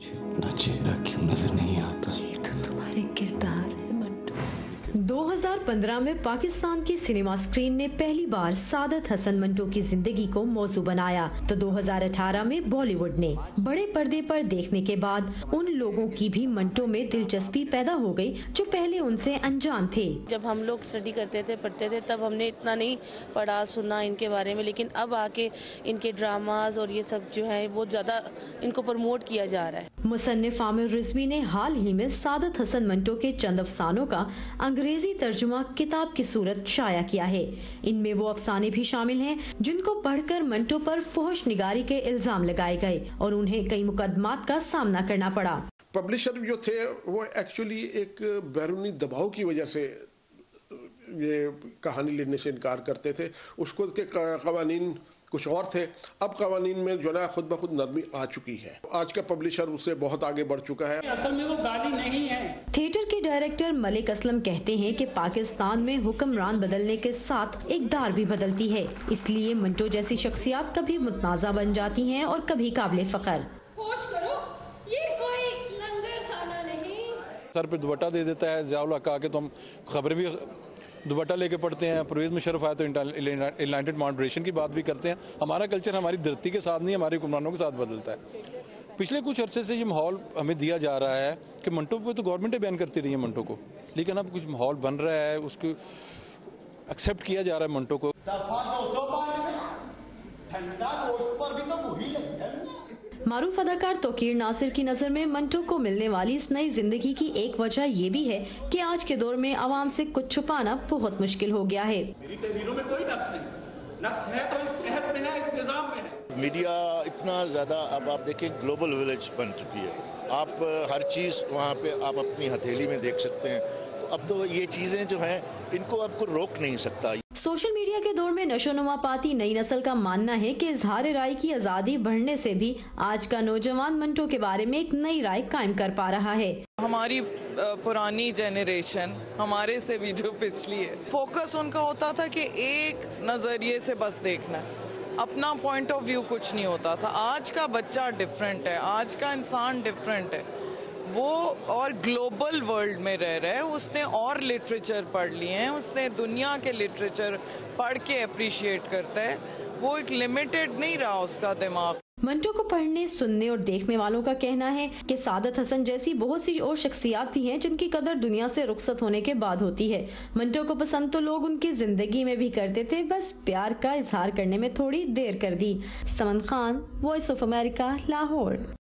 इतना चेहरा क्यों नजर नहीं आता? ये तो तुम्हारे किरदार है मंटू। 2015 में पाकिस्तान की सिनेमा स्क्रीन ने पहली बार सादत हसन मंटो की जिंदगी को मौजू बनाया, तो 2018 में बॉलीवुड ने बड़े पर्दे पर देखने के बाद उन लोगों की भी मंटो में दिलचस्पी पैदा हो गई जो पहले उनसे अनजान थे। जब हम लोग स्टडी करते थे, पढ़ते थे, तब हमने इतना नहीं पढ़ा सुना इनके बारे में, लेकिन अब आके इनके ड्रामाज और ये सब जो है बहुत ज्यादा इनको प्रमोट किया जा रहा है। मुसन्निफ आमिर रिजवी ने हाल ही में सादत हसन मंटो के चंद अफसानों का अंग्रेजी तर्जुमा किताब की सूरत शाया किया है। इनमें वो अफसाने भी शामिल हैं जिनको पढ़कर मंटो पर फहश निगारी के इल्जाम लगाए गए और उन्हें कई मुकदमात का सामना करना पड़ा। पब्लिशर जो थे वो एक्चुअली एक बैरूनी दबाव की वजह से ये कहानी लिखने से इनकार करते थे। उसको के कवानीन कुछ और थे। अब कवानीन में जो है खुद ब खुद नरमी आ चुकी है। आज का पब्लिशर उससे बहुत आगे बढ़ चुका है। असल में वो गाली नहीं है। थिएटर के डायरेक्टर मलिक असलम कहते हैं कि पाकिस्तान में हुक्मरान बदलने के साथ इक़्तिदार भी बदलती है, इसलिए मंटो जैसी शख्सियत कभी मुतनाज़ा बन जाती हैं और कभी काबिल फख्र। होश करो, ये कोई लंगर खाना नहीं। सर पे दुपट्टा दे देता है ज़ियाउल हक आके, तो हम खबरें भी दुपट्टा लेके पढ़ते हैं। परवेज़ मुशर्रफ आए तो एनलाइटेड मॉडरेशन की बात भी करते हैं। हमारा कल्चर हमारी धरती के साथ नहीं, हमारे हुक्मरानों के साथ बदलता है। पिछले कुछ अरसे से ये माहौल हमें दिया जा रहा है कि मंटो पे तो गवर्नमेंट बैन करती रही है मंटो को, लेकिन अब कुछ माहौल बन रहा है, उसको एक्सेप्ट किया जा रहा है मंटो को। मारूफ अदाकार तौकीर नासिर की नज़र में मंटो को मिलने वाली इस नई जिंदगी की एक वजह ये भी है कि आज के दौर में आवाम से कुछ छुपाना बहुत मुश्किल हो गया है। मेरी तहरीरों में कोई नक्स नहीं, नक्स है तो इस अहद में है, इस निज़ाम में है। मीडिया इतना ज़्यादा अब आप देखें ग्लोबल विलेज बन चुकी है। आप हर चीज़ वहाँ पे आप अपनी हथेली में देख सकते हैं, तो अब तो ये चीज़ें जो हैं इनको आपको रोक नहीं सकता। सोशल मीडिया के दौर में नशोनुमा पाती नई नस्ल का मानना है कि इजहार राय की आज़ादी बढ़ने से भी आज का नौजवान मंटो के बारे में एक नई राय कायम कर पा रहा है। हमारी पुरानी जनरेशन हमारे से भी जो पिछली है, फोकस उनका होता था कि एक नजरिए से बस देखना है, अपना पॉइंट ऑफ व्यू कुछ नहीं होता था। आज का बच्चा डिफरेंट है, आज का इंसान डिफरेंट है, वो और ग्लोबल वर्ल्ड में रह रहा है। उसने और लिटरेचर पढ़ लिए हैं, उसने दुनिया के लिटरेचर पढ़ के अप्रिशिएट करता है। वो एक लिमिटेड नहीं रहा उसका दिमाग। मंटो को पढ़ने, सुनने और देखने वालों का कहना है कि सादत हसन जैसी बहुत सी और शख्सियात भी हैं जिनकी कदर दुनिया से रुखसत होने के बाद होती है। मंटो को पसंद तो लोग उनकी जिंदगी में भी करते थे, बस प्यार का इजहार करने में थोड़ी देर कर दी। Saman Khan, voice of America, Lahore.